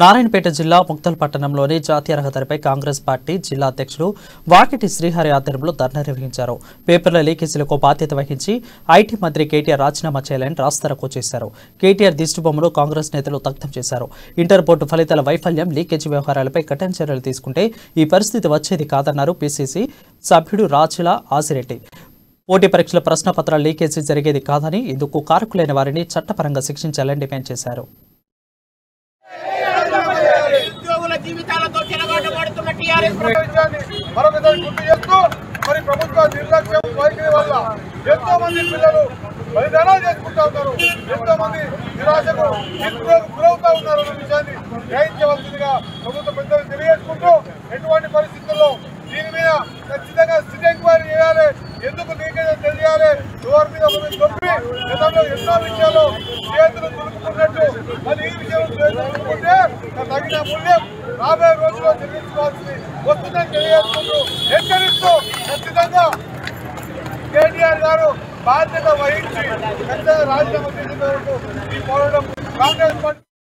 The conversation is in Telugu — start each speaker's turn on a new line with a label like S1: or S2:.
S1: నారాయణపేట జిల్లా ముక్తల్ పట్టణంలోని జాతీయ రహదారిపై కాంగ్రెస్ పార్టీ జిల్లా అధ్యక్షులు వాకిటి శ్రీహరి ఆధ్వర్యంలో ధర్నా నిర్వహించారు. పేపర్ల లీకేజీలకు బాధ్యత వహించి ఐటీ మంత్రి కేటీఆర్ రాజీనామా చేయాలని రాస్తారోకో చేశారు. కేటీఆర్ దిష్టిబొమ్మను కాంగ్రెస్ నేతలు దగ్ధం చేశారు. ఇంటర్ బోర్డు ఫలితాల వైఫల్యం, లీకేజీ వ్యవహారాలపై కఠిన చర్యలు తీసుకుంటే ఈ పరిస్థితి వచ్చేది కాదన్నారు పీసీసీ సభ్యుడు రాచుల ఆసిరెడ్డి. పోటీ పరీక్షల ప్రశ్నపత్రాల లీకేజీ జరిగేది కాదని, ఇందుకు కారకులైన వారిని చట్టపరంగా శిక్షించాలని డిమాండ్ చేశారు.
S2: జీవితాలతో చెలగాటమాడుతున్న టీఆర్ఎస్
S3: మరొకసారి గుర్తు చేస్తూ మరి ప్రభుత్వ నిర్లక్ష్యం వైఖరి వల్ల ఎంతో మంది పిల్లలు బలిదానాలు చేసుకుంటా ఉన్నారు, ఎంతో మంది నిరాశకు గురవుతా ఉన్నారు అన్న విషయాన్ని గ్రహించవలసిందిగా ప్రభుత్వ పెద్దలు తెలియజేసుకుంటూ ఎటువంటి పరిస్థితుల్లో దీని మీద ఖచ్చితంగా సిట్ ఎంక్వైరీ చేయాలి, ఎందుకు లీకేజ్ తెలియాలి, ఎవరి మీద చెప్పి గతంలో ఎన్నో విషయాల్లో చేతులు దులుపుకున్నట్టు మరి ఈ విషయంలో దులుపుకుంటే తగిన మూల్యం రాబోయే రోజుల్లో చెల్లించుకోవాల్సి వస్తుందని తెలియజేసుకుంటూ హెచ్చరిస్తూ ఖచ్చితంగా కేటీఆర్ గారు బాధ్యత వహించి ఖచ్చితంగా రాజీనామా చేసిన వరకు ఈ పోరాటం కాంగ్రెస్ పార్టీ